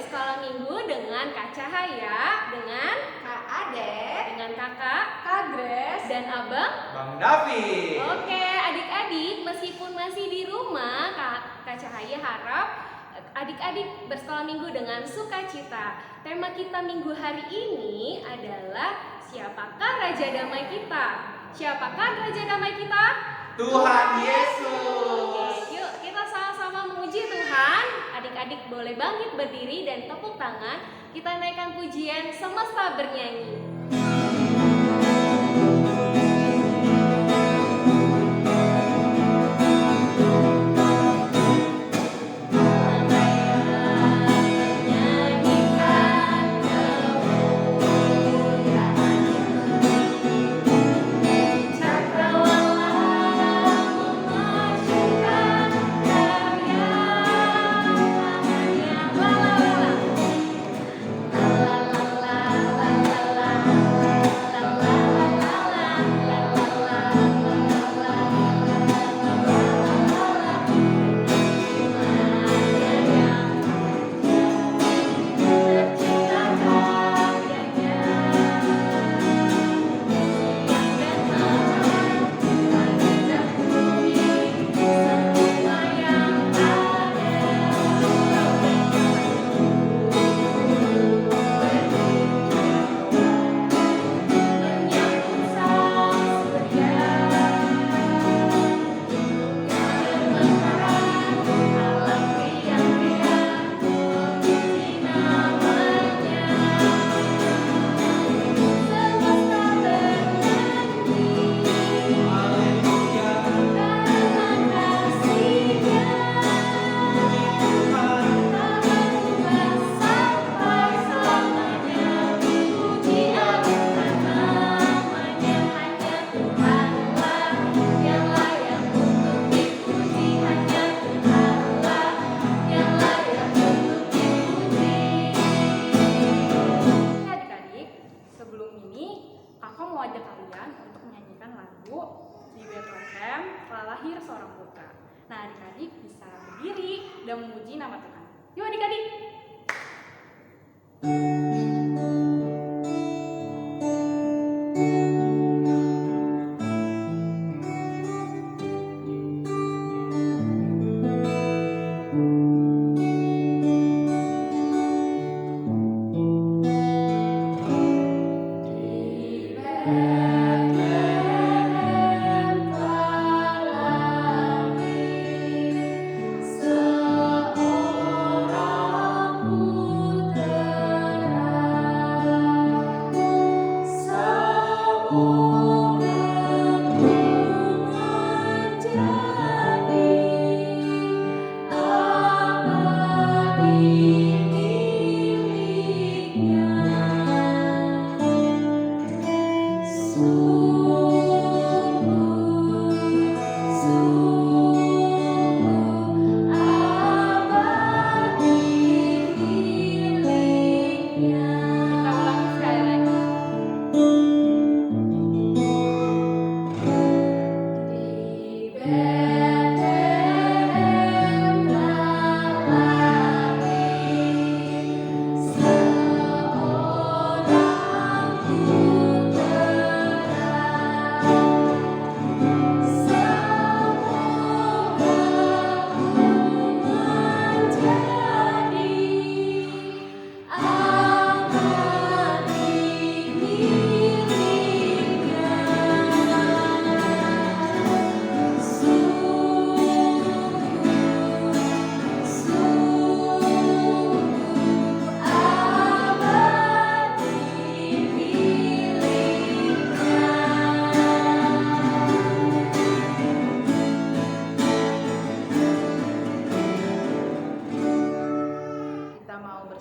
bersekolah minggu dengan Kak Cahaya, dengan Kak Ade, dengan Kakak, Kak Grace, dan Abang, Bang David. Oke, adik-adik, meskipun masih di rumah, Kak Cahaya harap adik-adik bersekolah minggu dengan sukacita. Tema kita minggu hari ini adalah siapakah Raja Damai kita? Siapakah Raja Damai kita? Tuhan Oke, Yesus. yuk kita sama-sama memuji Tuhan. Adik-adik boleh bangkit berdiri dan tepuk tangan. Kita naikkan pujian semesta bernyanyi. Lahir seorang putra. Nah, adik-adik bisa berdiri dan memuji nama Tuhan. Yuk adik-adik.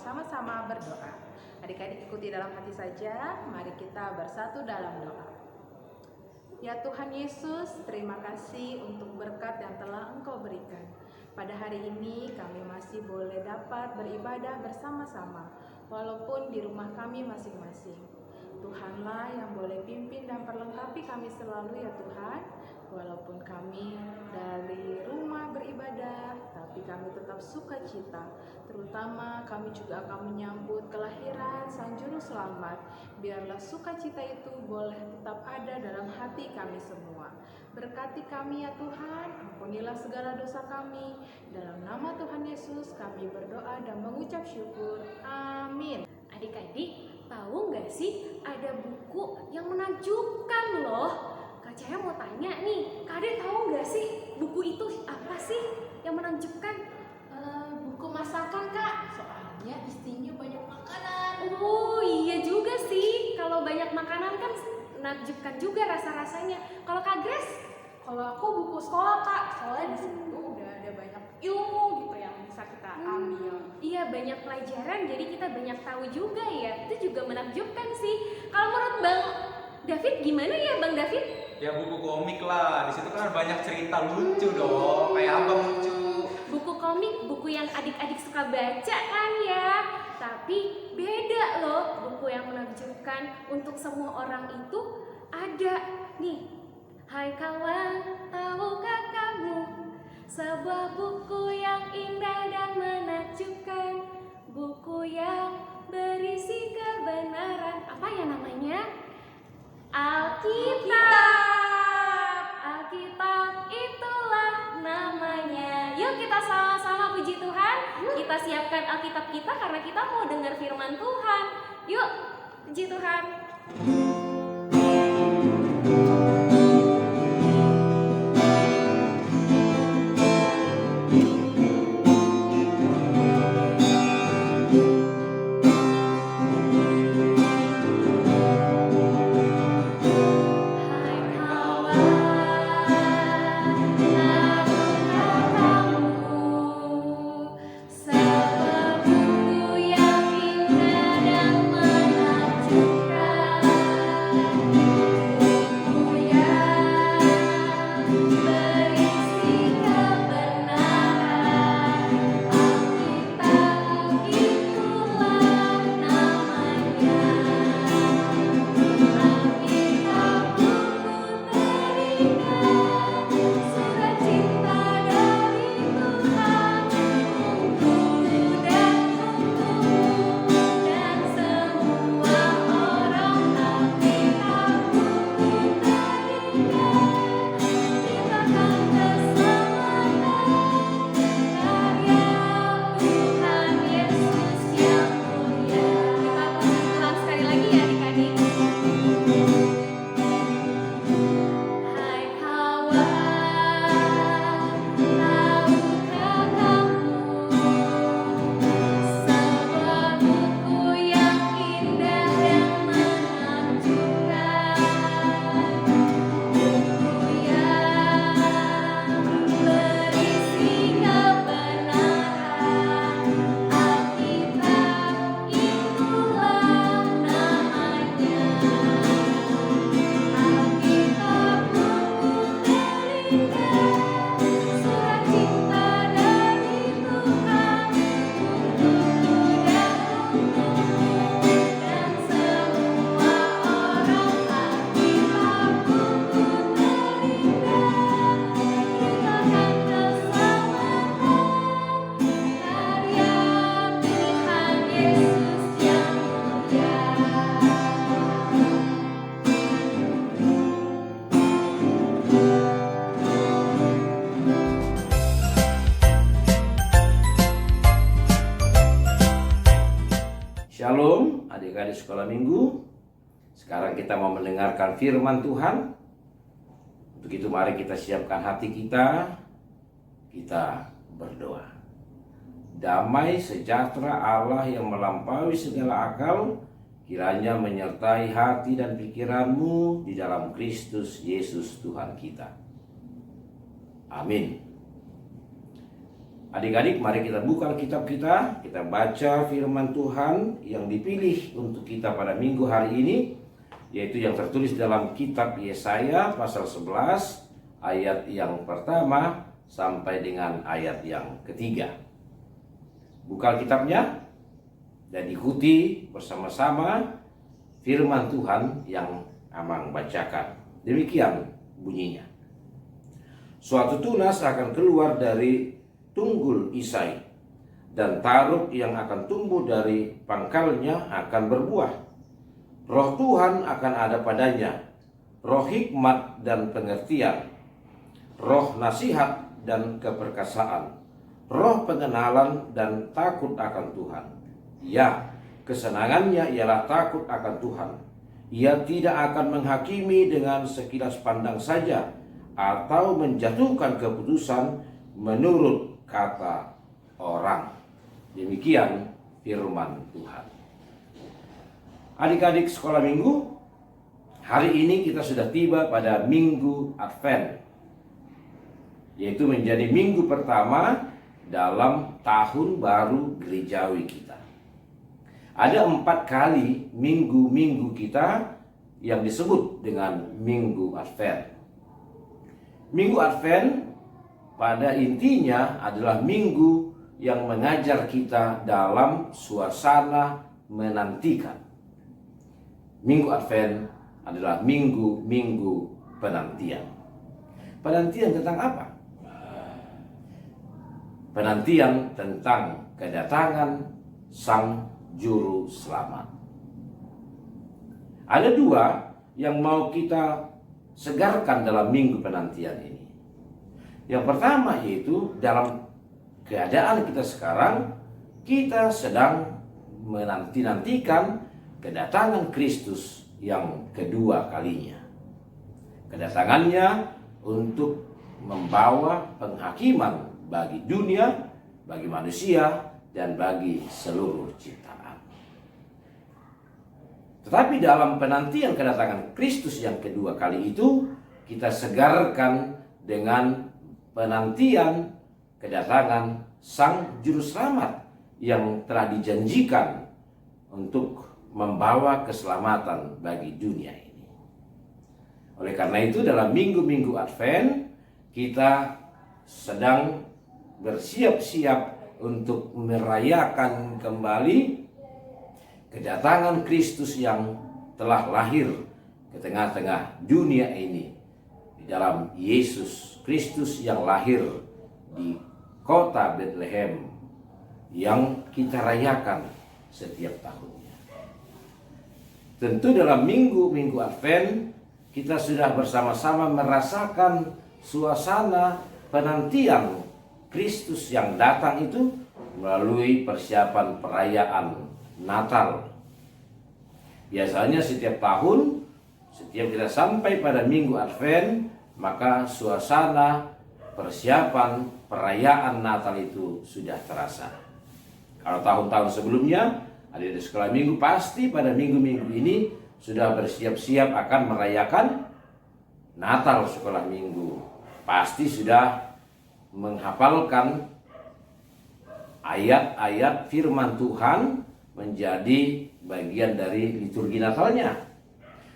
bersama-sama berdoa. Adik-adik ikuti dalam hati saja, mari kita bersatu dalam doa. Ya Tuhan Yesus, terima kasih untuk berkat yang telah Engkau berikan. Pada hari ini kami masih boleh dapat beribadah bersama-sama, walaupun di rumah kami masing-masing. Tuhanlah yang boleh pimpin dan perlengkapi kami selalu ya Tuhan. walaupun kami dari rumah beribadah, tapi kami tetap sukacita. Terutama kami juga akan menyambut kelahiran Sang Juru Selamat. Biarlah sukacita itu boleh tetap ada dalam hati kami semua. Berkati kami ya Tuhan, ampunilah segala dosa kami. Dalam nama Tuhan Yesus kami berdoa dan mengucap syukur. Amin. Adik-adik, tahu nggak sih ada buku yang menakjubkan loh? Kak Cahaya mau tanya nih, Kak Ade tahu nggak sih buku itu apa sih yang menakjubkan? Buku masakan Kak, soalnya isinya banyak makanan. Oh iya juga sih, kalau banyak makanan kan menakjubkan juga rasa-rasanya. Kalau Kak Grace? Kalau aku buku sekolah Kak, soalnya di situ udah ada banyak ilmu gitu yang bisa kita ambil. Iya, banyak pelajaran, jadi kita banyak tahu juga ya. Itu juga menakjubkan sih. Kalau menurut Bang David gimana ya Bang David? Ya buku komik lah. Di situ kan banyak cerita lucu dong. Kayak abang lucu. Buku komik, buku yang adik-adik suka baca kan ya. Tapi beda loh buku yang menakjubkan. Untuk semua orang itu ada nih. Hai kawan, tahukah kamu sebuah buku yang indah dan menakjubkan, buku yang berisi kebenaran. Apa ya namanya? Alkitab. Alkitab itulah namanya. Yuk kita sama-sama puji Tuhan. Kita siapkan Alkitab kita karena kita mau dengar firman Tuhan. Yuk, puji Tuhan. Shalom adik-adik sekolah minggu. Sekarang kita mau mendengarkan firman Tuhan. Untuk itu mari kita siapkan hati kita. Kita berdoa. Damai sejahtera Allah yang melampaui segala akal kiranya menyertai hati dan pikiranmu di dalam Kristus Yesus Tuhan kita. Amin. Adik-adik, mari kita buka Alkitab kita baca firman Tuhan yang dipilih untuk kita pada minggu hari ini, yaitu yang tertulis dalam kitab Yesaya pasal 11 ayat yang pertama sampai dengan ayat yang ketiga. Buka Alkitabnya dan ikuti bersama-sama firman Tuhan yang Amang bacakan. Demikian bunyinya. Suatu tunas akan keluar dari tunggul Isai, dan taruk yang akan tumbuh dari pangkalnya akan berbuah. Roh Tuhan akan ada padanya, roh hikmat dan pengertian, roh nasihat dan keperkasaan, roh pengenalan dan takut akan Tuhan. Ya, kesenangannya ialah takut akan Tuhan. Ia tidak akan menghakimi dengan sekilas pandang saja, atau menjatuhkan keputusan menurut kata orang. Demikian firman Tuhan. Adik-adik sekolah minggu, hari ini kita sudah tiba pada Minggu Advent, yaitu menjadi minggu pertama dalam tahun baru gerejawi kita. Ada 4 kali minggu-minggu kita yang disebut dengan Minggu Advent. Minggu Advent pada intinya adalah minggu yang mengajar kita dalam suasana menantikan. Minggu Advent adalah minggu-minggu penantian. Penantian tentang apa? Penantian tentang kedatangan Sang Juru Selamat. Ada 2 yang mau kita segarkan dalam minggu penantian ini. Yang pertama yaitu dalam keadaan kita sekarang, kita sedang menanti-nantikan kedatangan Kristus yang kedua kalinya. Kedatangannya untuk membawa penghakiman bagi dunia, bagi manusia, dan bagi seluruh ciptaan. Tetapi dalam penantian kedatangan Kristus yang kedua kali itu, kita segarkan dengan penantian kedatangan Sang Juru Selamat yang telah dijanjikan untuk membawa keselamatan bagi dunia ini. Oleh karena itu dalam minggu-minggu Advent kita sedang bersiap-siap untuk merayakan kembali kedatangan Kristus yang telah lahir ke tengah-tengah dunia ini, di dalam Yesus Kristus yang lahir di kota Bethlehem yang kita rayakan setiap tahunnya. Tentu dalam minggu-minggu Advent kita sudah bersama-sama merasakan suasana penantian Kristus yang datang itu melalui persiapan perayaan Natal. Biasanya setiap tahun, setiap kita sampai pada minggu Advent, maka suasana persiapan perayaan Natal itu sudah terasa. Kalau tahun-tahun sebelumnya, adik-adik sekolah minggu pasti pada minggu-minggu ini sudah bersiap-siap akan merayakan Natal sekolah minggu. Pasti sudah menghafalkan ayat-ayat firman Tuhan menjadi bagian dari liturgi Natalnya.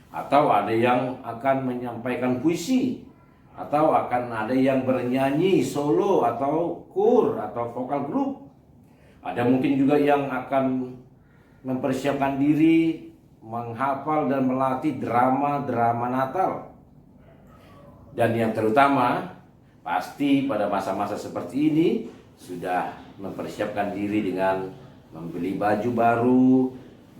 Atau ada yang akan menyampaikan puisi, atau akan ada yang bernyanyi solo atau kur atau vokal grup. Ada mungkin juga yang akan mempersiapkan diri menghafal dan melatih drama-drama Natal. Dan yang terutama pasti pada masa-masa seperti ini sudah mempersiapkan diri dengan membeli baju baru,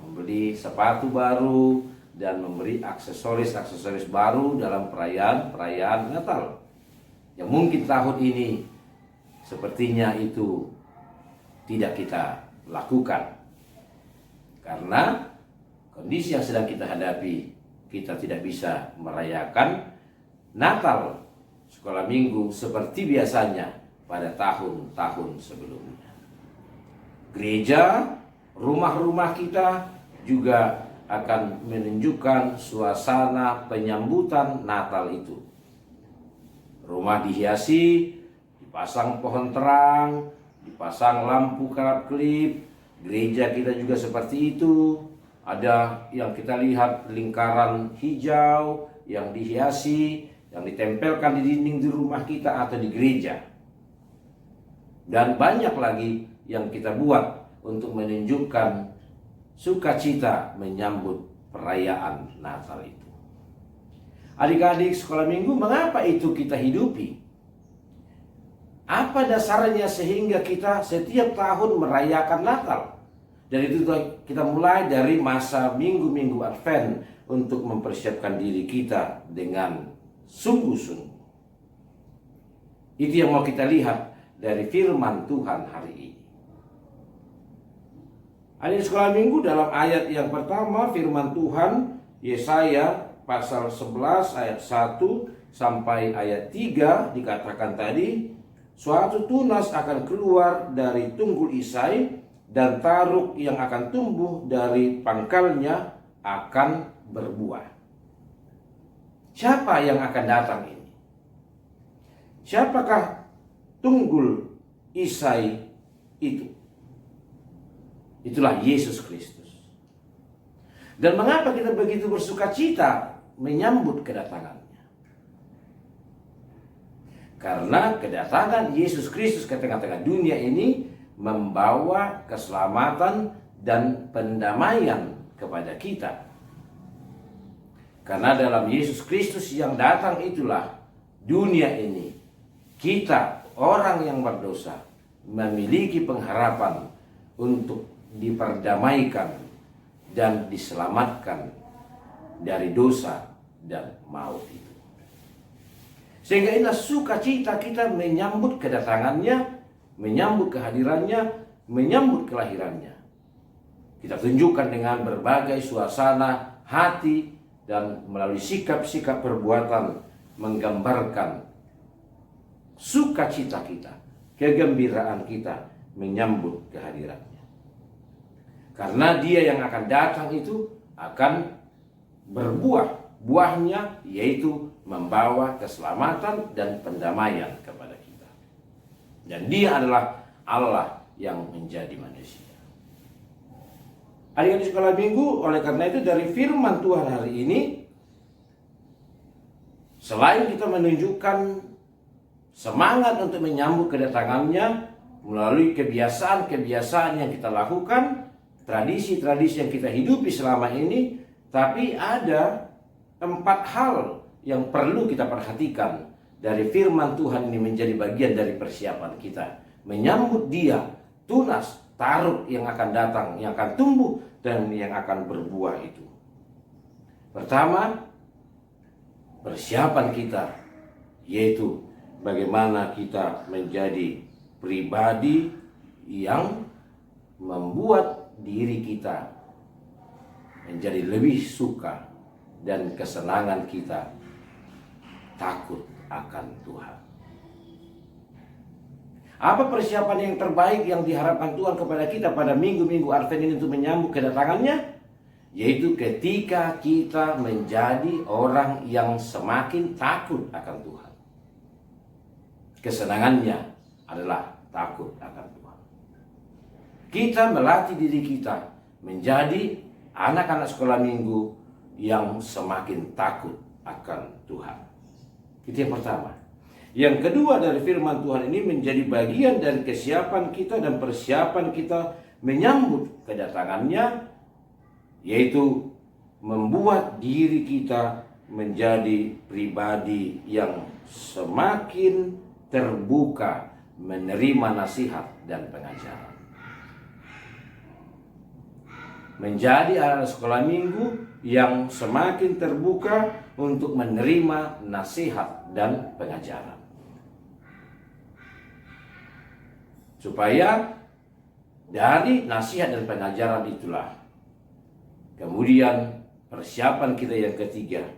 membeli sepatu baru, dan memberi aksesoris-aksesoris baru dalam perayaan Natal. Yang mungkin tahun ini sepertinya itu tidak kita lakukan. Karena kondisi yang sedang kita hadapi, kita tidak bisa merayakan Natal sekolah minggu seperti biasanya pada tahun-tahun sebelumnya. Gereja, rumah-rumah kita juga akan menunjukkan suasana penyambutan Natal itu. Rumah dihiasi, dipasang pohon terang, dipasang lampu kelap-kelip. Gereja kita juga seperti itu. Ada yang kita lihat lingkaran hijau yang dihiasi, yang ditempelkan di dinding di rumah kita atau di gereja. Dan banyak lagi yang kita buat untuk menunjukkan sukacita menyambut perayaan Natal itu. Adik-adik sekolah minggu, mengapa itu kita hidupi? Apa dasarnya sehingga kita setiap tahun merayakan Natal? Dan itu kita mulai dari masa minggu-minggu Advent untuk mempersiapkan diri kita dengan sungguh-sungguh. Itu yang mau kita lihat dari firman Tuhan hari ini. Adik sekolah minggu, dalam ayat yang pertama firman Tuhan Yesaya pasal 11 ayat 1 sampai ayat 3 dikatakan tadi, suatu tunas akan keluar dari tunggul Isai dan taruk yang akan tumbuh dari pangkalnya akan berbuah. Siapa yang akan datang ini? Siapakah tunggul Isai itu? Itulah Yesus Kristus. Dan mengapa kita begitu bersuka cita menyambut kedatangannya? Karena kedatangan Yesus Kristus ke tengah-tengah dunia ini membawa keselamatan dan pendamaian kepada kita. Karena dalam Yesus Kristus yang datang itulah dunia ini, kita orang yang berdosa memiliki pengharapan untuk diperdamaikan dan diselamatkan dari dosa dan maut itu. Sehingga inilah sukacita kita menyambut kedatangannya, menyambut kehadirannya, menyambut kelahirannya. Kita tunjukkan dengan berbagai suasana hati dan melalui sikap-sikap perbuatan menggambarkan sukacita kita, kegembiraan kita menyambut kehadirannya. Karena dia yang akan datang itu akan berbuah. Buahnya yaitu membawa keselamatan dan pendamaian kepada kita. Dan dia adalah Allah yang menjadi manusia. Adik-adik sekolah minggu, oleh karena itu dari firman Tuhan hari ini, selain kita menunjukkan semangat untuk menyambut kedatangannya melalui kebiasaan-kebiasaan yang kita lakukan, tradisi-tradisi yang kita hidupi selama ini, tapi ada 4 hal yang perlu kita perhatikan dari firman Tuhan ini menjadi bagian dari persiapan kita menyambut dia, tunas, taruk yang akan datang, yang akan tumbuh dan yang akan berbuah itu. Pertama, persiapan kita yaitu bagaimana kita menjadi pribadi yang membuat diri kita menjadi lebih suka dan kesenangan kita takut akan Tuhan. Apa persiapan yang terbaik yang diharapkan Tuhan kepada kita pada minggu-minggu Advent ini untuk menyambut kedatangannya? Yaitu ketika kita menjadi orang yang semakin takut akan Tuhan. Kesenangannya adalah takut akan Tuhan. Kita melatih diri kita menjadi anak-anak sekolah minggu yang semakin takut akan Tuhan. Itu yang pertama. Yang kedua dari firman Tuhan ini menjadi bagian dari kesiapan kita dan persiapan kita menyambut kedatangannya, yaitu membuat diri kita menjadi pribadi yang semakin terbuka menerima nasihat dan pengajaran. Menjadi anak sekolah minggu yang semakin terbuka untuk menerima nasihat dan pengajaran. Supaya dari nasihat dan pengajaran itulah kemudian persiapan kita yang ketiga,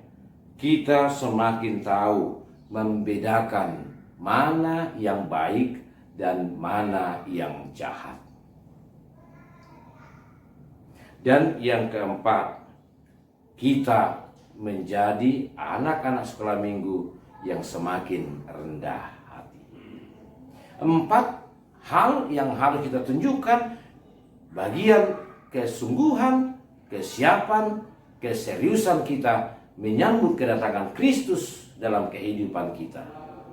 kita semakin tahu membedakan mana yang baik dan mana yang jahat. Dan yang keempat, kita menjadi anak-anak sekolah minggu yang semakin rendah hati. 4 hal yang harus kita tunjukkan, bagian kesungguhan, kesiapan, keseriusan kita menyambut kedatangan Kristus dalam kehidupan kita.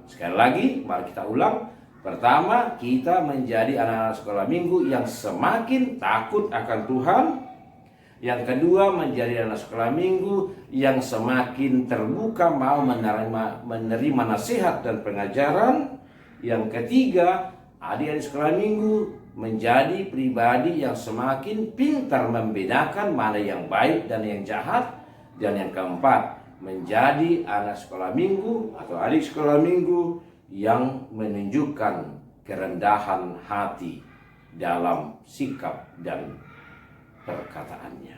Sekali lagi, mari kita ulang. Pertama, kita menjadi anak-anak sekolah minggu yang semakin takut akan Tuhan. Yang kedua, menjadi anak sekolah minggu yang semakin terbuka mau menerima nasihat dan pengajaran. Yang ketiga, adik-adik sekolah minggu menjadi pribadi yang semakin pintar membedakan mana yang baik dan yang jahat. Dan yang keempat, menjadi anak sekolah minggu atau adik sekolah minggu yang menunjukkan kerendahan hati dalam sikap dan perkataannya.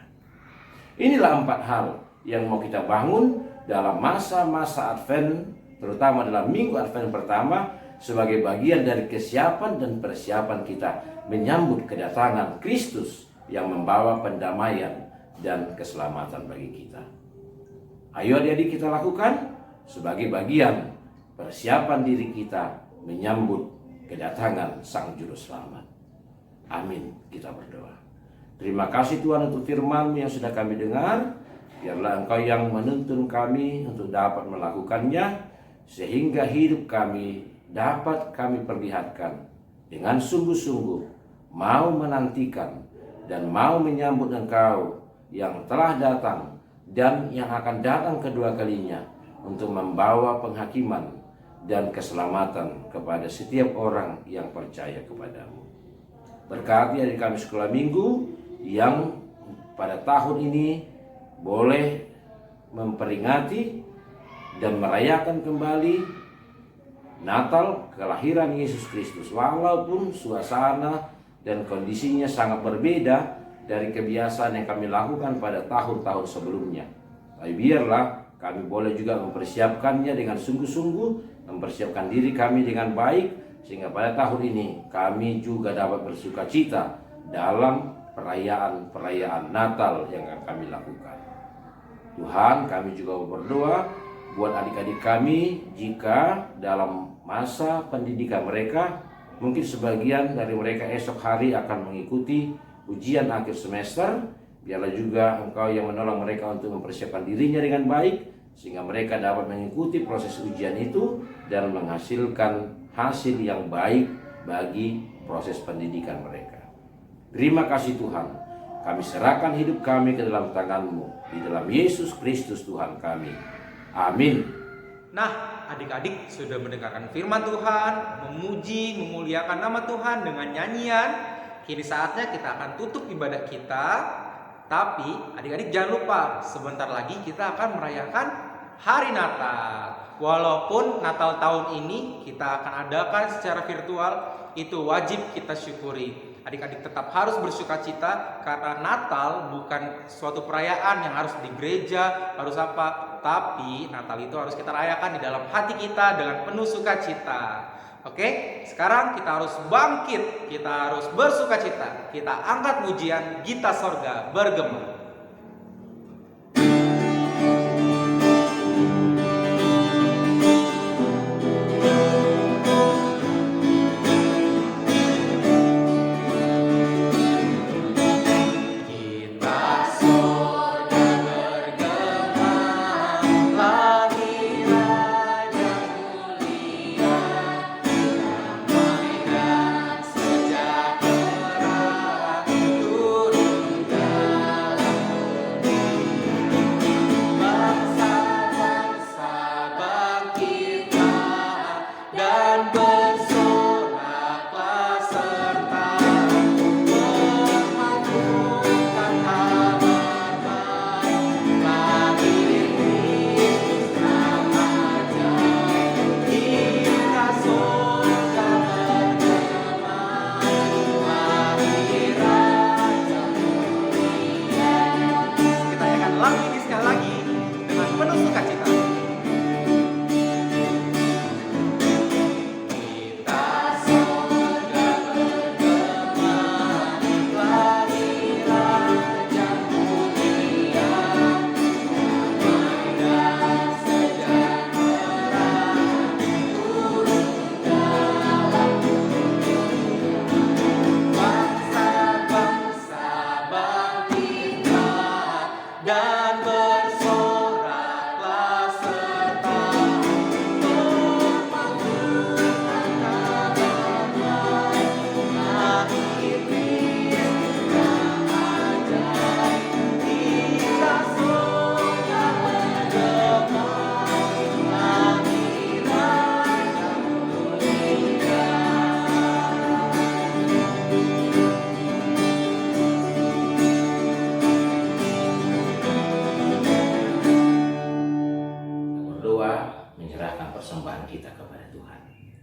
Inilah 4 hal yang mau kita bangun dalam masa-masa Advent, terutama dalam minggu Advent pertama, sebagai bagian dari kesiapan dan persiapan kita menyambut kedatangan Kristus yang membawa pendamaian dan keselamatan bagi kita. Ayo adik-adik kita lakukan sebagai bagian persiapan diri kita menyambut kedatangan Sang Juru Selamat. Amin, kita berdoa. Terima kasih Tuhan untuk firman-Mu yang sudah kami dengar. Biarlah Engkau yang menuntun kami untuk dapat melakukannya, sehingga hidup kami dapat kami perlihatkan dengan sungguh-sungguh mau menantikan dan mau menyambut Engkau yang telah datang dan yang akan datang kedua kalinya untuk membawa penghakiman dan keselamatan kepada setiap orang yang percaya kepadamu. Berkati adik kami sekolah minggu yang pada tahun ini boleh memperingati dan merayakan kembali Natal kelahiran Yesus Kristus, walaupun suasana dan kondisinya sangat berbeda dari kebiasaan yang kami lakukan pada tahun-tahun sebelumnya. Tapi biarlah kami boleh juga mempersiapkannya dengan sungguh-sungguh, mempersiapkan diri kami dengan baik, sehingga pada tahun ini kami juga dapat bersuka cita dalam perayaan Natal yang akan kami lakukan. Tuhan, kami juga berdoa buat adik-adik kami jika dalam masa pendidikan mereka, mungkin sebagian dari mereka esok hari akan mengikuti ujian akhir semester. Biarlah juga Engkau yang menolong mereka untuk mempersiapkan dirinya dengan baik, sehingga mereka dapat mengikuti proses ujian itu dan menghasilkan hasil yang baik bagi proses pendidikan mereka. Terima kasih Tuhan, kami serahkan hidup kami ke dalam tangan-Mu, di dalam Yesus Kristus Tuhan kami. Amin. Nah, adik-adik sudah mendengarkan firman Tuhan, memuji, memuliakan nama Tuhan dengan nyanyian. Kini saatnya kita akan tutup ibadah kita. Tapi adik-adik jangan lupa, sebentar lagi kita akan merayakan hari Natal. Walaupun Natal tahun ini kita akan adakan secara virtual, itu wajib kita syukuri. Adik-adik tetap harus bersukacita karena Natal bukan suatu perayaan yang harus di gereja, harus apa. Tapi Natal itu harus kita rayakan di dalam hati kita dengan penuh sukacita. Oke, sekarang kita harus bangkit, kita harus bersukacita. Kita angkat pujian Gita Sorga bergema.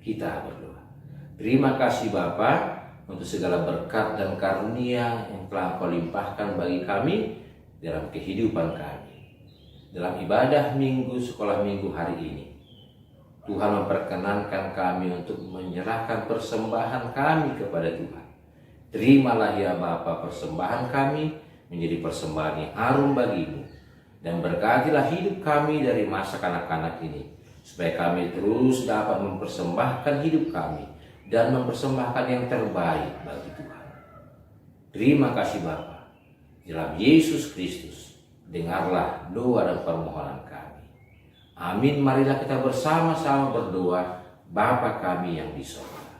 Kita berdoa. Terima kasih Bapa untuk segala berkat dan karunia yang telah Kau limpahkan bagi kami dalam kehidupan kami. Dalam ibadah minggu sekolah minggu hari ini, Tuhan memperkenankan kami untuk menyerahkan persembahan kami kepada Tuhan. Terimalah ya Bapa persembahan kami menjadi persembahan yang harum bagimu. Dan berkatilah hidup kami dari masa kanak-kanak ini, supaya kami terus dapat mempersembahkan hidup kami dan mempersembahkan yang terbaik bagi Tuhan. Terima kasih Bapa. Dalam Yesus Kristus, dengarlah doa dan permohonan kami. Amin. Marilah kita bersama-sama berdoa. Bapa kami yang di sorga.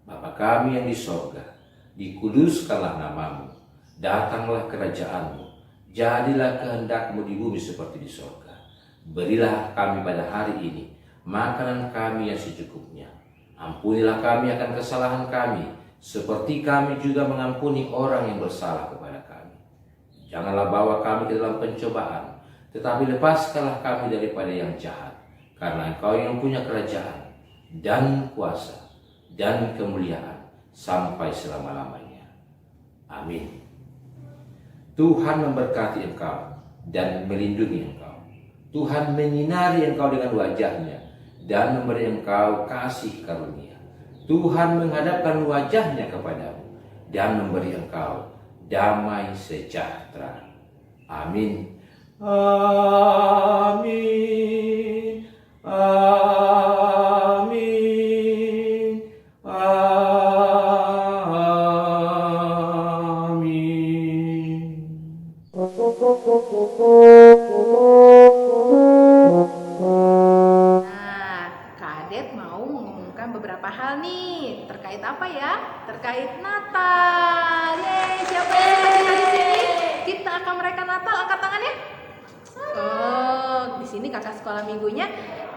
Bapa kami yang di sorga, dikuduskanlah namamu. Datanglah kerajaanmu. Jadilah kehendak-Mu di bumi seperti di sorga. Berilah kami pada hari ini makanan kami yang secukupnya. Ampunilah kami akan kesalahan kami, seperti kami juga mengampuni orang yang bersalah kepada kami. Janganlah bawa kami ke dalam pencobaan, tetapi lepaskanlah kami daripada yang jahat. Karena Engkau yang punya kerajaan, dan kuasa, dan kemuliaan, sampai selama-lamanya. Amin. Tuhan memberkati engkau dan melindungi engkau. Tuhan menyinari engkau dengan wajah-Nya dan memberi engkau kasih karunia. Tuhan menghadapkan wajah-Nya kepadamu dan memberi engkau damai sejahtera. Amin. Amin. Amin. Nah, Kak Adet mau mengumumkan beberapa hal nih. Terkait apa ya? Terkait Natal. Yeay, siapa yang suka cita di sini? Kita akan merayakan Natal, angkat tangannya. Oh, di sini kakak sekolah minggunya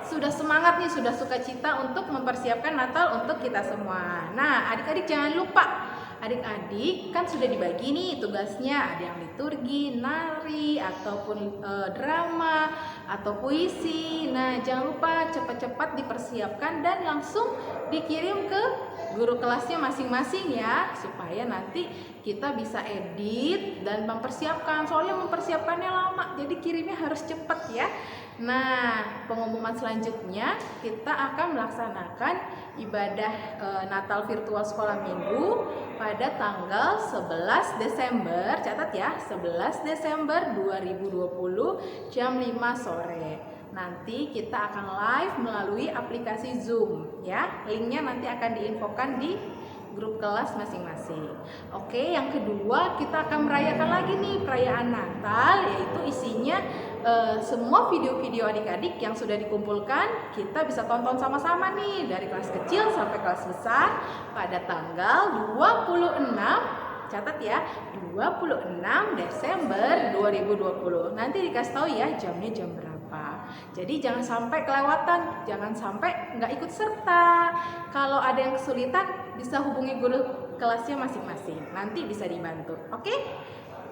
sudah semangat nih, sudah sukacita untuk mempersiapkan Natal untuk kita semua. Nah, adik-adik jangan lupa, adik-adik kan sudah dibagi nih tugasnya, ada yang liturgi, nari, ataupun drama, atau puisi. Nah, jangan lupa cepat-cepat dipersiapkan dan langsung dikirim ke guru kelasnya masing-masing ya, supaya nanti kita bisa edit dan mempersiapkan. Soalnya mempersiapkannya lama, jadi kirimnya harus cepat ya. Nah, pengumuman selanjutnya kita akan melaksanakan ibadah Natal virtual sekolah minggu pada tanggal 11 Desember. Catat ya, 11 Desember 2020 jam 5 sore. Nanti kita akan live melalui aplikasi Zoom ya. Linknya nanti akan diinfokan di grup kelas masing-masing. Oke, yang kedua kita akan merayakan lagi nih perayaan Natal, yaitu isinya semua video-video adik-adik yang sudah dikumpulkan kita bisa tonton sama-sama nih dari kelas kecil sampai kelas besar pada tanggal 26, catat ya, 26 Desember 2020. Nanti dikasih tahu ya jamnya jam berapa. Jadi jangan sampai kelewatan, jangan sampai nggak ikut serta. Kalau ada yang kesulitan bisa hubungi guru kelasnya masing-masing. Nanti bisa dibantu. Oke?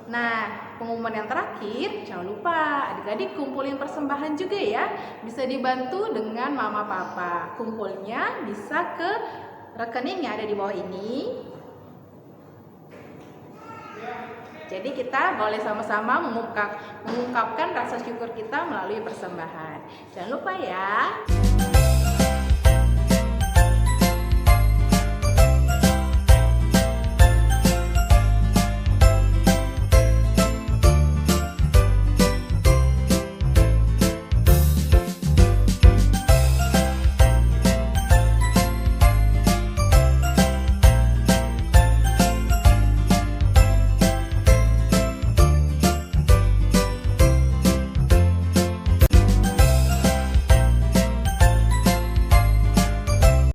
Nah, pengumuman yang terakhir, jangan lupa adik-adik kumpulin persembahan juga ya. Bisa dibantu dengan mama papa. Kumpulnya bisa ke rekening yang ada di bawah ini. Jadi kita boleh sama-sama mengungkapkan rasa syukur kita melalui persembahan. Jangan lupa ya.